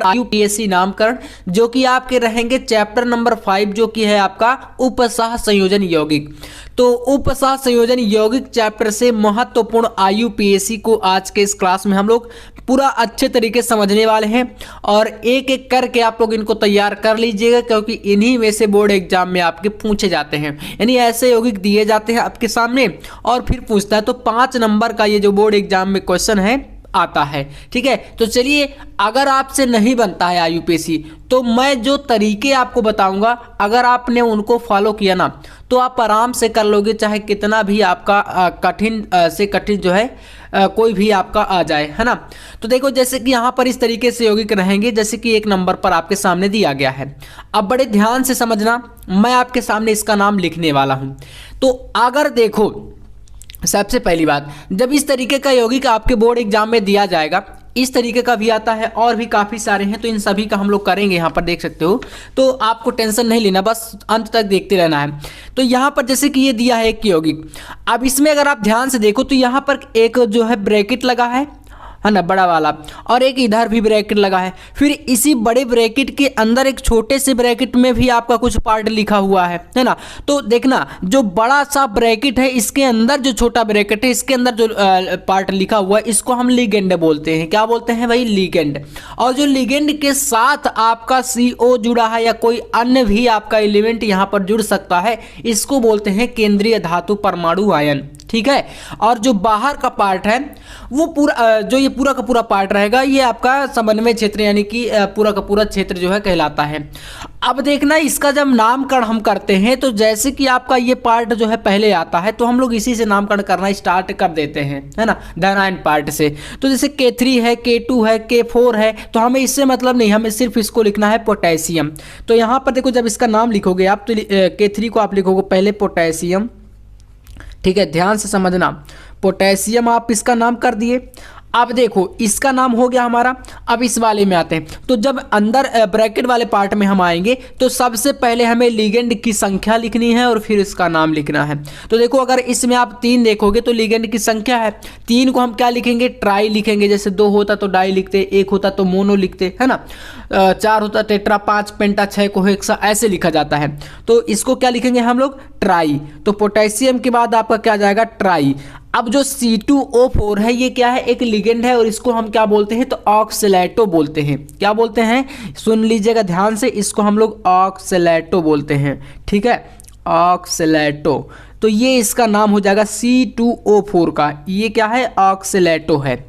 UPSC नामकरण, जो कि आपके रहेंगे चैप्टर नंबर 5, जो कि है आपका उपसह संयोजन यौगिक। तो उपसह संयोजन यौगिक चैप्टर से महत्वपूर्ण आईयूपीएससी को आज के इस क्लास में हम लोग पूरा अच्छे तरीके से समझने वाले हैं, और एक एक करके आप लोग इनको तैयार कर लीजिएगा, क्योंकि इन्हीं में से बोर्ड एग्जाम में आपके पूछे जाते हैं। यानी ऐसे यौगिक दिए जाते हैं आपके सामने और फिर पूछता है, तो 5 नंबर का ये जो बोर्ड एग्जाम में क्वेश्चन है आता है। ठीक है, तो चलिए, अगर आपसे नहीं बनता है आईयूपीएससी, तो मैं जो तरीके आपको बताऊंगा, अगर आपने उनको फॉलो किया ना, तो आप आराम से कर लोगे, चाहे कितना भी आपका कठिन से कठिन जो है कोई भी आपका आ जाए, है ना। तो देखो, जैसे कि यहाँ पर इस तरीके से यौगिक रहेंगे, जैसे कि एक नंबर पर आपके सामने दिया गया है। अब बड़े ध्यान से समझना, मैं आपके सामने इसका नाम लिखने वाला हूँ। तो अगर देखो, सबसे पहली बात, जब इस तरीके का यौगिक आपके बोर्ड एग्जाम में दिया जाएगा, इस तरीके का भी आता है और भी काफ़ी सारे हैं, तो इन सभी का हम लोग करेंगे, यहाँ पर देख सकते हो। तो आपको टेंशन नहीं लेना, बस अंत तक देखते रहना है। तो यहाँ पर जैसे कि ये दिया है एक यौगिक, अब इसमें अगर आप ध्यान से देखो तो यहाँ पर एक जो है ब्रैकेट लगा है ना, बड़ा वाला, और एक इधर भी ब्रैकेट लगा है। फिर इसी बड़े ब्रैकेट के अंदर एक छोटे से ब्रैकेट में भी आपका कुछ पार्ट लिखा हुआ है ना। तो देखना, जो बड़ा सा ब्रैकेट है, इसके अंदर जो छोटा ब्रैकेट है, इसके अंदर जो पार्ट लिखा हुआ है, इसको हम लिगेंड बोलते हैं। क्या बोलते हैं भाई? लिगेंड। और जो लिगेंड के साथ आपका CO जुड़ा है या कोई अन्य भी आपका एलिमेंट यहाँ पर जुड़ सकता है, इसको बोलते हैं केंद्रीय धातु परमाणु आयन। ठीक है, और जो बाहर का पार्ट है, वो पूरा जो ये पूरा का पूरा पार्ट रहेगा, ये आपका समन्वय क्षेत्र, यानी कि पूरा का पूरा क्षेत्र जो है कहलाता है। अब देखना, इसका जब नामकरण हम करते हैं, तो जैसे कि आपका ये पार्ट जो है पहले आता है, तो हम लोग इसी से नामकरण करना स्टार्ट कर देते हैं, है ना, धनायन पार्ट से। तो जैसे K3 है, K2 है, K4 है, तो हमें इससे मतलब नहीं, हमें सिर्फ इसको लिखना है पोटेशियम। तो यहाँ पर देखो, जब इसका नाम लिखोगे आप, तो K3 को आप लिखोगे पहले पोटेशियम। ठीक है, ध्यान से समझना, पोटेशियम आप इसका नाम कर दिए। अब देखो, इसका नाम हो गया हमारा। अब इस वाले में आते हैं, तो जब अंदर ब्रैकेट वाले पार्ट में हम आएंगे, तो सबसे पहले हमें लिगेंड की संख्या लिखनी है और फिर इसका नाम लिखना है। तो देखो, अगर इसमें आप 3 देखोगे, तो लिगेंड की संख्या है 3 को हम क्या लिखेंगे? ट्राई लिखेंगे। जैसे 2 होता तो डाई लिखते, 1 होता तो मोनो लिखते, है ना, 4 होता टेट्रा, 5 पेंटा, 6 को हेक्सा, ऐसे लिखा जाता है। तो इसको क्या लिखेंगे हम लोग? ट्राई। तो पोटेशियम के बाद आपका क्या जाएगा? ट्राई। अब जो C2O4 है, ये क्या है? एक लिगेंड है, और इसको हम क्या बोलते हैं? तो ऑक्सलेटो बोलते हैं। क्या बोलते हैं? सुन लीजिएगा ध्यान से, इसको हम लोग ऑक्सलेटो बोलते हैं। ठीक है, ऑक्सलेटो। तो ये इसका नाम हो जाएगा C2O4 का, ये क्या है? ऑक्सलेटो है।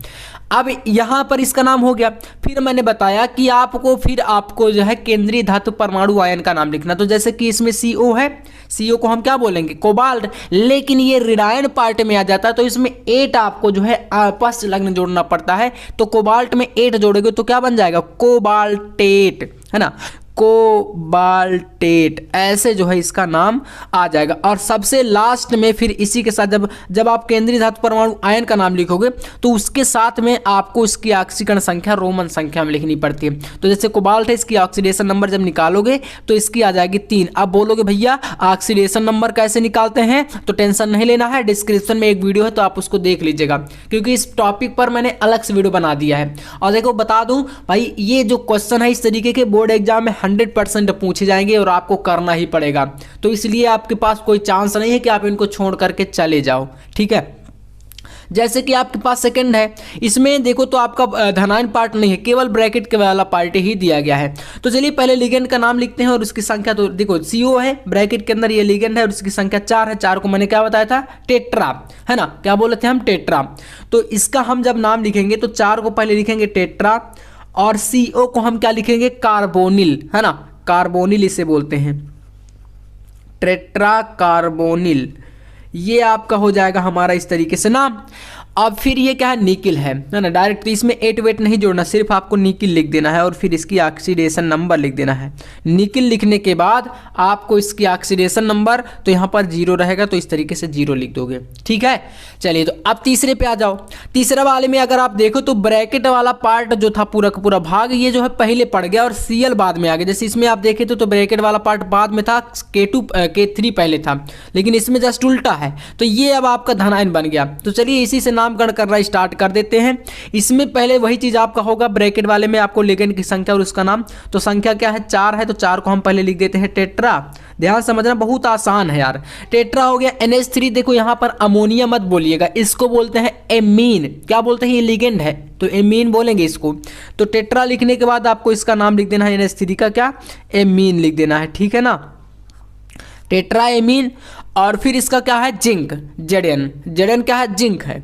अब यहाँ पर इसका नाम हो गया। फिर मैंने बताया कि आपको जो है केंद्रीय धातु परमाणु आयन का नाम लिखना। तो जैसे कि इसमें CO है, CO को हम क्या बोलेंगे? कोबाल्ट। लेकिन ये ऋणायन पार्ट में आ जाता है, तो इसमें 8 आपको जो है आपस लग्न जोड़ना पड़ता है। तो कोबाल्ट में 8 जोड़ेंगे तो क्या बन जाएगा? कोबाल्टेट, है ना, कोबाल्टेट, ऐसे जो है इसका नाम आ जाएगा। और सबसे लास्ट में फिर इसी के साथ जब आप केंद्रीय धातु परमाणु आयन का नाम लिखोगे, तो उसके साथ में आपको इसकी ऑक्सीकरण संख्या रोमन संख्या में लिखनी पड़ती है। तो जैसे कोबाल्ट है, इसकी ऑक्सीडेशन नंबर जब निकालोगे तो इसकी आ जाएगी 3। अब बोलोगे भैया ऑक्सीडेशन नंबर कैसे निकालते हैं? तो टेंशन नहीं लेना है, डिस्क्रिप्शन में एक वीडियो है, तो आप उसको देख लीजिएगा, क्योंकि इस टॉपिक पर मैंने अलग से वीडियो बना दिया है। और देखो, बता दूं भाई, ये जो क्वेश्चन है, इस तरीके के बोर्ड एग्जाम में 100% पूछे जाएंगे और आपको करना ही पड़ेगा। तो इसलिए आपके पास कोई चांस नहीं है कि आप इनको छोड़ करके चले जाओ। ठीक है, जैसे कि आपके पास सेकंड है, इसमें देखो तो आपका धनायन पार्ट नहीं है, केवल ब्रैकेट के वाला पार्ट ही दिया गया है। तो चलिए पहले लिगेंड का नाम लिखते हैं और उसकी संख्या। तो देखो, CO है, ब्रैकेट के अंदर ये लिगेंड है और उसकी संख्या 4 है। 4 को मैंने क्या बताया था? टेट्रा, है ना, क्या बोले थे हम? टेट्रा। तो इसका हम जब नाम लिखेंगे, तो 4 को पहले लिखेंगे टेट्रा, और CO को हम क्या लिखेंगे? कार्बोनिल, है ना, कार्बोनिल इसे बोलते हैं, टेट्रा कार्बोनिल। ये आपका हो जाएगा हमारा इस तरीके से नाम। अब फिर ये क्या है? निकिल है ना, डायरेक्ट। तो इसमें 8 वेट नहीं जोड़ना, सिर्फ आपको निकिल लिख देना है और फिर इसकी ऑक्सीडेशन नंबर लिख देना है। निकिल लिखने के बाद आपको इसकी ऑक्सीडेशन नंबर, तो यहाँ पर 0 रहेगा, तो इस तरीके से 0 लिख दोगे। ठीक है, चलिए तो अब तीसरे पे आ जाओ। तीसरे वाले में अगर आप देखो तो ब्रैकेट वाला पार्ट जो था, पूरा का पूरा भाग, ये जो है पहले पड़ गया और Cl बाद में आ गया। जैसे इसमें आप देखे तो ब्रैकेट वाला पार्ट बाद में था, K3 पहले था, लेकिन इसमें जस्ट उल्टा है। तो ये अब आपका धनायन बन गया। तो चलिए इसी से नाम नामकरण करना स्टार्ट कर देते हैं। इसमें पहले वही चीज़ आपका होगा, ब्रैकेट वाले में आपको लिगेंड की संख्या और उसका नाम। तो संख्या क्या है, 4 है, तो 4 को हम पहले लिख देते हैं टेट्रा। ध्यान समझना, बहुत आसान है यार। टेट्रा हो गया। NH3 देखो यहाँ पर अमोनिया मत बोलिएगा, इसको बोलते हैं एमीन। क्या बोलते हैं, ये लिगेंड है तो एमीन बोलेंगे इसको। तो टेट्रा लिखने के बाद आपको इसका नाम लिख देना है, NH3 का क्या, एमीन लिख देना है, ठीक है ना, टेट्रा एमीन। और फिर इसका क्या है, जिंक, Zn क्या है, जिंक है।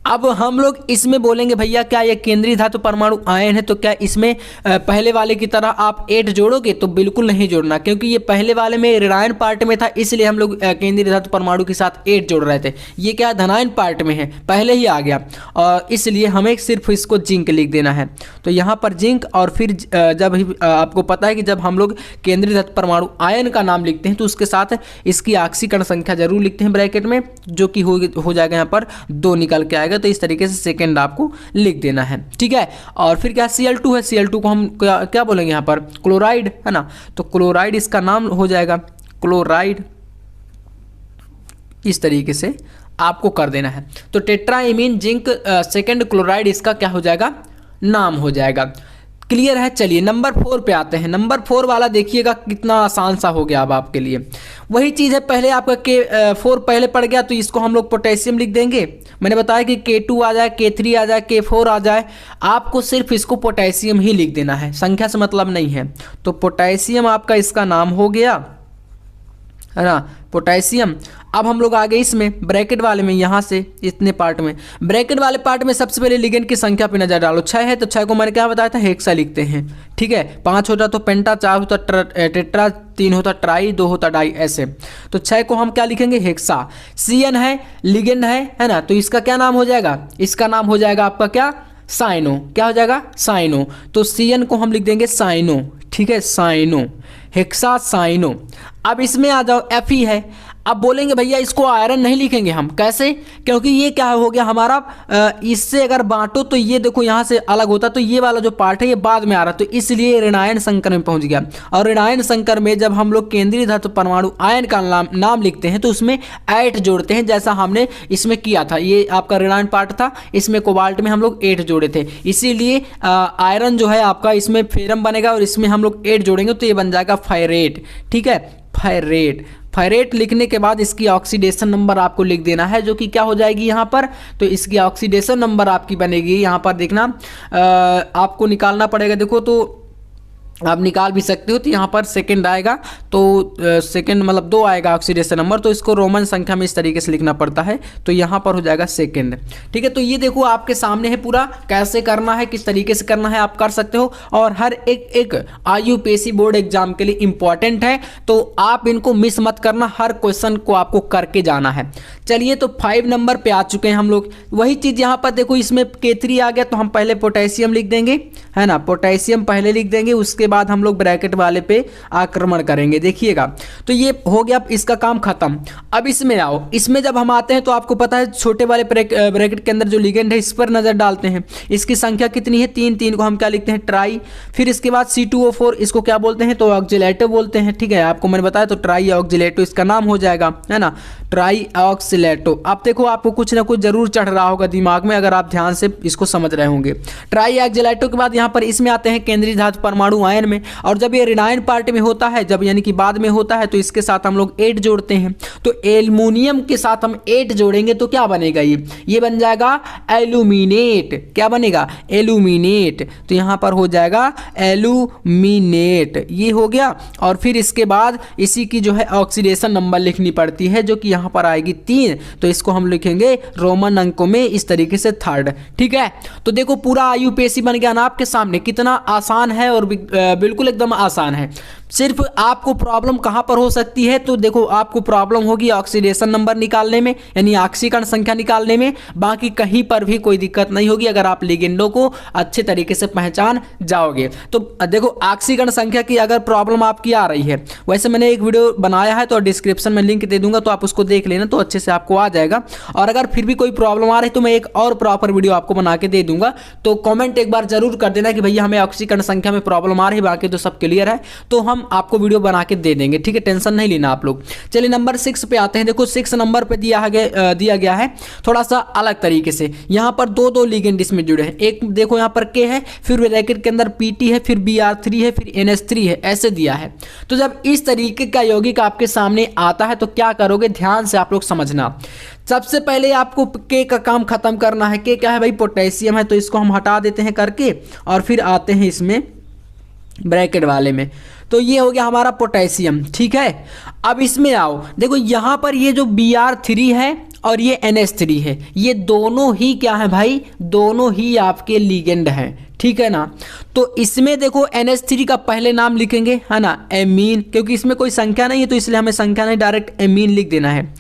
अब हम लोग इसमें बोलेंगे भैया क्या ये केंद्रीय धातु परमाणु आयन है, तो क्या इसमें पहले वाले की तरह आप 8 जोड़ोगे, तो बिल्कुल नहीं जोड़ना, क्योंकि ये पहले वाले में ऋणायन पार्ट में था, इसलिए हम लोग केंद्रीय धातु परमाणु के साथ 8 जोड़ रहे थे। ये क्या धनायन पार्ट में है, पहले ही आ गया, और इसलिए हमें सिर्फ इसको जिंक लिख देना है। तो यहाँ पर जिंक, और फिर जब आपको पता है कि जब हम लोग केंद्रीय धातु परमाणु आयन का नाम लिखते हैं तो उसके साथ इसकी ऑक्सीकरण संख्या जरूर लिखते हैं ब्रैकेट में, जो कि हो जाएगा यहाँ पर 2 निकल के आएगा। तो इस तरीके से सेकंड आपको लिख देना है, ठीक है। और फिर क्या, Cl2 है, Cl2 को हम क्या बोलेंगे यहाँ पर, क्लोराइड है ना, तो क्लोराइड इसका नाम हो जाएगा, क्लोराइड। इस तरीके से आपको कर देना है। तो टेट्राइमीन जिंक सेकंड क्लोराइड इसका क्या हो जाएगा, नाम हो जाएगा। क्लियर है। चलिए नंबर 4 पे आते हैं। नंबर 4 वाला देखिएगा कितना आसान सा हो गया अब आपके लिए। वही चीज़ है, पहले आपका K4 पहले पड़ गया, तो इसको हम लोग पोटेशियम लिख देंगे। मैंने बताया कि K2 आ जाए, K3 आ जाए, K4 आ जाए, आपको सिर्फ इसको पोटेशियम ही लिख देना है, संख्या से मतलब नहीं है। तो पोटेशियम आपका इसका नाम हो गया, है ना, पोटेशियम। अब हम लोग आ गए इसमें ब्रैकेट वाले में, यहाँ से इतने पार्ट में, ब्रैकेट वाले पार्ट में सबसे पहले लिगेंड की संख्या पे नजर डालो। 6 है तो 6 को मैंने क्या बताया था, हेक्सा लिखते हैं, ठीक है। 5 होता तो पेंटा, 4 होता टेट्रा, 3 होता ट्राई, 2 होता डाई, ऐसे। तो 6 को हम क्या लिखेंगे, हेक्सा। Cn है, लिगेंड है ना, तो इसका क्या नाम हो जाएगा, इसका नाम हो जाएगा आपका क्या, साइनो। क्या हो जाएगा, साइनो। तो Cn को हम लिख देंगे साइनो, ठीक है, साइनो, हेक्सा साइनो। अब इसमें आ जाओ, Fe है। अब बोलेंगे भैया इसको आयरन नहीं लिखेंगे हम, कैसे, क्योंकि ये क्या हो गया हमारा, इससे अगर बांटो तो ये देखो यहाँ से अलग होता, तो ये वाला जो पार्ट है ये बाद में आ रहा, तो इसलिए ऋणायन संकर में पहुंच गया। और ऋणायन संकर में जब हम लोग केंद्रीय धातु परमाणु आयन का नाम लिखते हैं तो उसमें 8 जोड़ते हैं, जैसा हमने इसमें किया था। ये आपका ऋणायन पार्ट था, इसमें कोबाल्ट में हम लोग 8 जोड़े थे, इसीलिए आयरन जो है आपका इसमें फेरम बनेगा और इसमें हम लोग 8 जोड़ेंगे तो ये बन जाएगा फायरेट, ठीक है, फायरेट। फायरेट लिखने के बाद इसकी ऑक्सीडेशन नंबर आपको लिख देना है, जो कि क्या हो जाएगी यहाँ पर, तो इसकी ऑक्सीडेशन नंबर आपकी बनेगी यहाँ पर, देखना आपको निकालना पड़ेगा। देखो तो आप निकाल भी सकते हो, तो यहाँ पर सेकंड आएगा, तो सेकंड मतलब 2 आएगा ऑक्सीडेशन नंबर, तो इसको रोमन संख्या में इस तरीके से लिखना पड़ता है, तो यहाँ पर हो जाएगा सेकंड, ठीक है। तो ये देखो आपके सामने है पूरा, कैसे करना है, किस तरीके से करना है आप कर सकते हो, और हर एक IUPAC बोर्ड एग्जाम के लिए इंपॉर्टेंट है, तो आप इनको मिस मत करना, हर क्वेश्चन को आपको करके जाना है। चलिए तो 5 नंबर पे आ चुके हैं हम लोग। वही चीज़ यहाँ पर देखो, इसमें K3 आ गया, तो हम पहले पोटेशियम लिख देंगे, है ना, पोटेशियम पहले लिख देंगे, उसके बाद हम लोग ब्रैकेट वाले पे आक्रमण करेंगे, देखिएगा। तो ये हो गया, इसका काम खत्म। अब इसमें आओ, इसमें जब हम आते हैं तो आपको पता है छोटे वाले ब्रैकेट के अंदर जो लिगेंड है इस पर नजर डालते हैं। इसकी संख्या कितनी है, 3, 3 को हम क्या लिखते हैं, ट्राई। फिर इसके बाद C2O4, इसको क्या बोलते हैं, तो ऑक्जिलेटो बोलते हैं, ठीक है, आपको मैंने बताया, तो ट्राई ऑक्जिलेटो इसका नाम हो जाएगा, है ना, ट्राई ऑक्सिलेटो। अब देखो आपको कुछ ना कुछ जरूर चढ़ रहा होगा दिमाग में, अगर आप ध्यान से इसको समझ रहे होंगे। ट्राई ऑक्जिलेटो के बाद यहाँ पर इसमें आते हैं केंद्रीय धातु परमाणु आयन में, और जब ये ऋणायन पार्ट में होता है, जब यानी कि बाद में होता है, तो इसके साथ हम लोग 8 जोड़ते हैं। तो एल्युमिनियम के साथ हम 8 जोड़ेंगे तो क्या बनेगा, ये बन जाएगा एल्यूमिनेट। क्या बनेगा, एल्यूमिनेट। तो यहाँ पर हो जाएगा एल्यूमिनेट, ये हो गया। और फिर इसके बाद इसी की जो है ऑक्सीडेशन नंबर लिखनी पड़ती है, जो कि यहाँ पर आएगी 3, तो इसको हम लिखेंगे रोमन अंकों में इस तरीके से 3rd, ठीक है। तो देखो पूरा IUPAC बन गया ना आपके सामने, कितना आसान है, और बिल्कुल एकदम आसान है। सिर्फ आपको प्रॉब्लम कहां पर हो सकती है, तो देखो आपको प्रॉब्लम होगी ऑक्सीडेशन नंबर निकालने में, यानी ऑक्सीकरण संख्या निकालने में, बाकी कहीं पर भी कोई दिक्कत नहीं होगी अगर आप लिगेंडों को अच्छे तरीके से पहचान जाओगे। तो देखो ऑक्सीकरण संख्या की अगर प्रॉब्लम आपकी आ रही है, वैसे मैंने एक वीडियो बनाया है तो डिस्क्रिप्शन में लिंक दे दूंगा, तो आप उसको देख लेना, तो अच्छे से आपको आ जाएगा। और अगर फिर भी कोई प्रॉब्लम आ रही है तो मैं एक और प्रॉपर वीडियो आपको बना के दे दूंगा, तो कमेंट एक बार जरूर कर देना कि भैया हमें ऑक्सीकरण संख्या में प्रॉब्लम आ रही है, बाकी तो सब क्लियर है। तो हम हम आपको वीडियो बना के दे देंगे, ठीक है, टेंशन नहीं लेना आप लोग। चलिए नंबर 6 पे आते हैं। देखो 6 नंबर पे दिया गया है थोड़ा सा अलग तरीके से। यहाँ पर दो लिगेंड इसमें जुड़े हैं। एक देखो यहाँ पर K है, फिर ब्रैकेट के अंदर PT है, फिर Br3 है, फिर NH3 है, ऐसे दिया है। तो जब इस तरीके का यौगिक आपके सामने आता है तो क्या करोगे, ध्यान से आप लोग समझना। सबसे पहले आपको K का काम खत्म करना है। K क्या है भाई, पोटेशियम है, तो इसको हम हटा देते हैं करके, और फिर आते हैं इसमें ब्रैकेट वाले में। तो ये हो गया हमारा पोटेशियम, ठीक है। अब इसमें आओ, देखो यहाँ पर ये जो Br3 है और ये NH3 है, ये दोनों ही क्या है भाई, दोनों ही आपके लिगेंड हैं, ठीक है ना। तो इसमें देखो NH3 का पहले नाम लिखेंगे, है ना, एमीन, क्योंकि इसमें कोई संख्या नहीं है तो इसलिए हमें संख्या नहीं, डायरेक्ट एमीन लिख देना है।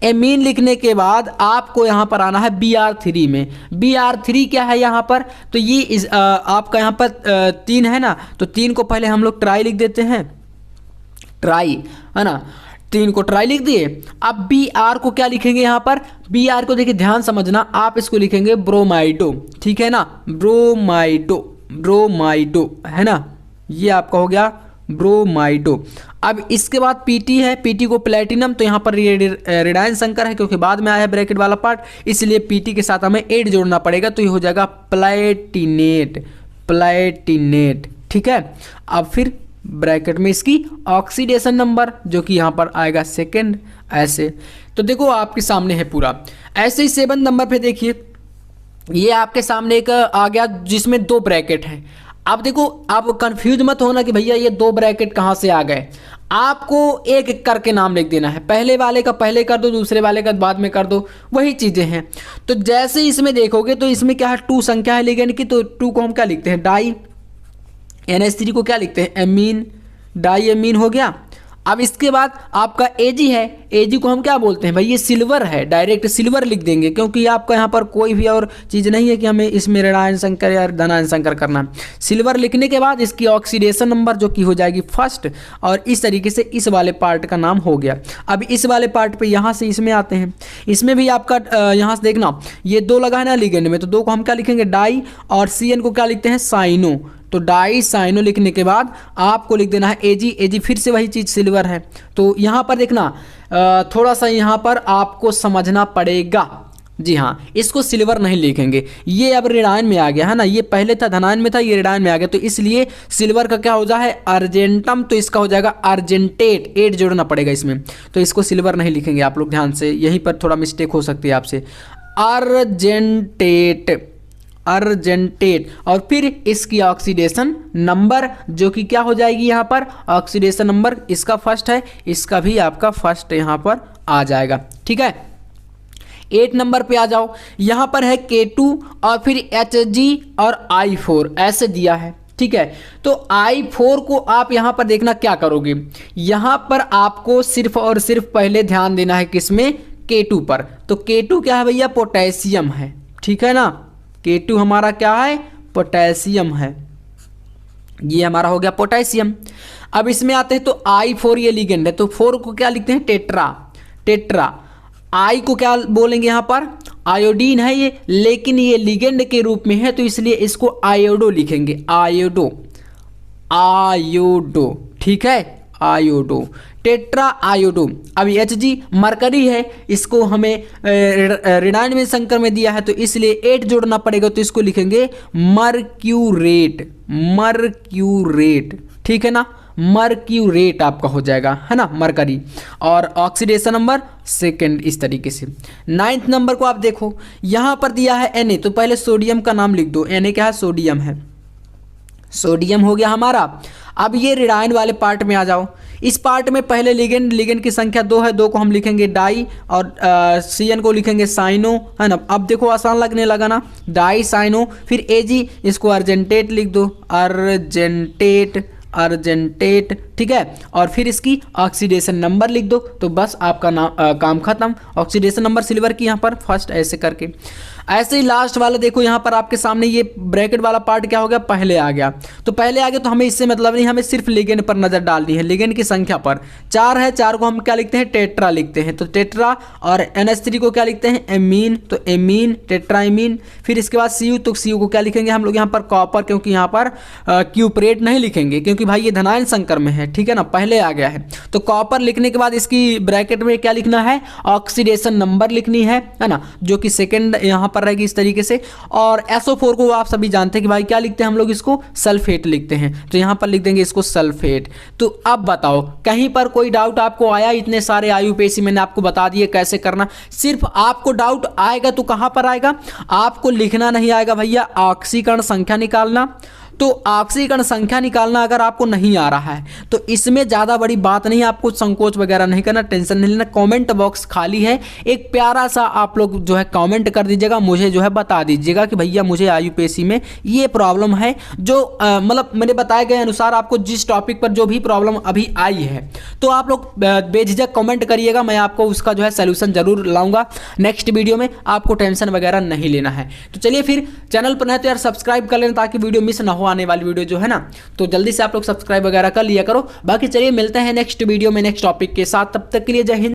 एमीन लिखने के बाद आपको यहाँ पर आना है Br3 में। Br3 क्या है यहाँ पर, तो ये आपका यहाँ पर 3 है ना, तो 3 को पहले हम लोग ट्राई लिख देते हैं, ट्राई, है ना, 3 को ट्राई लिख दिए। अब Br को क्या लिखेंगे यहाँ पर, Br को देखिए ध्यान समझना, आप इसको लिखेंगे ब्रोमाइडो, ठीक है ना, ब्रोमाइडो, ब्रोमाइडो, है ना, ये आपका हो गया ब्रोमाइडो। अब इसके बाद PT है, PT को प्लेटिनम, तो यहाँ पर रेडायन संकर है क्योंकि बाद में आया है ब्रैकेट वाला पार्ट, इसलिए PT के साथ हमें 8 जोड़ना पड़ेगा, तो ये हो जाएगा प्लेटिनेट, प्लेटिनेट, ठीक है। अब फिर ब्रैकेट में इसकी ऑक्सीडेशन नंबर जो कि यहाँ पर आएगा 2, ऐसे। तो देखो आपके सामने है पूरा। ऐसे ही 7 नंबर पे देखिए, ये आपके सामने एक आ गया जिसमें 2 ब्रैकेट हैं। अब देखो आप कंफ्यूज मत होना कि भैया ये 2 ब्रैकेट कहाँ से आ गए। आपको एक एक करके नाम लिख देना है, पहले वाले का पहले कर दो, दूसरे वाले का बाद में कर दो, वही चीज़ें हैं। तो जैसे इसमें देखोगे तो इसमें क्या है, 2 संख्या है लिगेंड की, तो 2 को हम क्या लिखते हैं, डाई। NH3 को क्या लिखते हैं, एमीन, डाई एमीन हो गया। अब इसके बाद आपका Ag है, Ag को हम क्या बोलते हैं भाई, ये सिल्वर है, डायरेक्ट सिल्वर लिख देंगे क्योंकि आपका यहाँ पर कोई भी और चीज़ नहीं है कि हमें इसमें ऋणायन संकर या धनायन संकर करना है। सिल्वर लिखने के बाद इसकी ऑक्सीडेशन नंबर जो कि हो जाएगी 1, और इस तरीके से इस वाले पार्ट का नाम हो गया। अब इस वाले पार्ट पर यहाँ से इसमें आते हैं, इसमें भी आपका यहाँ से देखना ये 2 लगा है ना लिगेंड में, तो 2 को हम क्या लिखेंगे, डाई, और CN को क्या लिखते हैं, साइनो। तो डाई साइनो लिखने के बाद आपको लिख देना है Ag, Ag फिर से वही चीज़ सिल्वर है। तो यहाँ पर देखना थोड़ा सा यहाँ पर आपको समझना पड़ेगा, जी हाँ, इसको सिल्वर नहीं लिखेंगे, ये अब ऋणायन में आ गया है ना, ये पहले था धनायन में था, ये ऋणायन में आ गया, तो इसलिए सिल्वर का क्या हो जाए अर्जेंटम, तो इसका हो जाएगा अर्जेंटेट, 8 जोड़ना पड़ेगा इसमें, तो इसको सिल्वर नहीं लिखेंगे आप लोग ध्यान से, यहीं पर थोड़ा मिस्टेक हो सकती है आपसे। अर्जेंटेट, अर्जेंटेट, और फिर इसकी ऑक्सीडेशन नंबर जो कि क्या हो जाएगी यहाँ पर, ऑक्सीडेशन नंबर इसका 1 है, इसका भी आपका 1 यहाँ पर आ जाएगा, ठीक है। 8 नंबर पे आ जाओ, यहाँ पर है K2 और फिर Hg और I4 ऐसे दिया है, ठीक है। तो I4 को आप यहाँ पर देखना क्या करोगे, यहाँ पर आपको सिर्फ और सिर्फ पहले ध्यान देना है किसमें, K2 पर। तो K2 क्या है भैया, पोटेशियम है, ठीक है ना, K2 हमारा क्या है, पोटेशियम है, ये हमारा हो गया पोटेशियम। अब इसमें आते हैं तो I4 ये लिगेंड है, तो 4 को क्या लिखते हैं, टेट्रा, टेट्रा। I को क्या बोलेंगे यहाँ पर, आयोडीन है ये, लेकिन ये लिगेंड के रूप में है तो इसलिए इसको आयोडो लिखेंगे, आयोडो, आयोडो, ठीक है, आयोडो, टेट्रा आयोडो। अब Hg मरकरी है, इसको हमें ऋणायन में संकर में दिया है तो इसलिए 8 जोड़ना पड़ेगा, तो इसको लिखेंगे मर्क्यूरेट, मर्क्यूरेट, ठीक है ना, मर्क्यूरेट आपका हो जाएगा, है ना, मरकरी, और ऑक्सीडेशन नंबर 2 इस तरीके से। 9th नंबर को आप देखो, यहाँ पर दिया है Na, तो पहले सोडियम का नाम लिख दो, Na क्या है, सोडियम है, सोडियम हो गया हमारा। अब ये ऋणायन वाले पार्ट में आ जाओ, इस पार्ट में पहले लिगेंड की संख्या 2 है, 2 को हम लिखेंगे डाई और CN को लिखेंगे साइनो, है ना। अब देखो आसान लगने लगा ना, डाई साइनो, फिर Ag, इसको अर्जेंटेट लिख दो, अर्जेंटेट, अर्जेंटेट, ठीक है, और फिर इसकी ऑक्सीडेशन नंबर लिख दो, तो बस आपका काम खत्म। ऑक्सीडेशन नंबर सिल्वर की यहाँ पर 1 ऐसे करके। ऐसे ही लास्ट वाला देखो यहाँ पर आपके सामने ये ब्रैकेट वाला पार्ट क्या हो गया, पहले आ गया। तो पहले आ गया तो हमें इससे मतलब नहीं, हमें सिर्फ लिगेंड पर नजर डालनी है, लिगेंड की संख्या पर। 4 है, 4 को हम क्या लिखते हैं, टेट्रा लिखते हैं। तो टेट्रा और NH3 को क्या लिखते हैं, एमीन। तो एमीन, टेट्राइमीन। फिर इसके बाद Cu, तो Cu को क्या लिखेंगे हम लोग यहाँ पर, कॉपर, क्योंकि यहाँ पर क्यूपरेट नहीं लिखेंगे क्योंकि भाई ये धनायन संकर में है, ठीक है ना, पहले आ गया है। तो कॉपर लिखने के बाद इसकी ब्रैकेट में क्या लिखना है, ऑक्सीडेशन नंबर लिखनी है ना, जो कि सेकंड यहाँ पर रहेगी इस तरीके से। और SO4 को आप सभी जानते हैं कि भाई क्या लिखते हैं हम लोग, इसको सल्फेट लिखते हैं। तो यहाँ पर लिख देंगे इसको सल्फेट। तो अब बताओ कहीं पर कोई डाउट आपको आया, इतने सारे IUPAC मैंने आपको बता दिए कैसे करना। सिर्फ आपको डाउट आएगा तो कहां पर आएगा, आपको लिखना नहीं आएगा भैया ऑक्सीकरण संख्या निकालना। तो ऑक्सीकरण संख्या निकालना अगर आपको नहीं आ रहा है तो इसमें ज़्यादा बड़ी बात नहीं है, आपको संकोच वगैरह नहीं करना, टेंशन नहीं लेना। कमेंट बॉक्स खाली है, एक प्यारा सा आप लोग जो है कमेंट कर दीजिएगा, मुझे जो है बता दीजिएगा कि भैया मुझे IUPAC में ये प्रॉब्लम है, जो मतलब मैंने बताए गए अनुसार आपको जिस टॉपिक पर जो भी प्रॉब्लम अभी आई है तो आप लोग बेझिझक कमेंट करिएगा, मैं आपको उसका जो है सोल्यूशन जरूर लाऊंगा नेक्स्ट वीडियो में, आपको टेंशन वगैरह नहीं लेना है। तो चलिए फिर चैनल पर नहीं तो यार सब्सक्राइब कर लेना ताकि वीडियो मिस ना हो, आने वाली वीडियो जो है ना, तो जल्दी से आप लोग सब्सक्राइब वगैरह कर लिया करो। बाकी चलिए मिलते हैं नेक्स्ट वीडियो में नेक्स्ट टॉपिक के साथ, तब तक के लिए जय हिंद।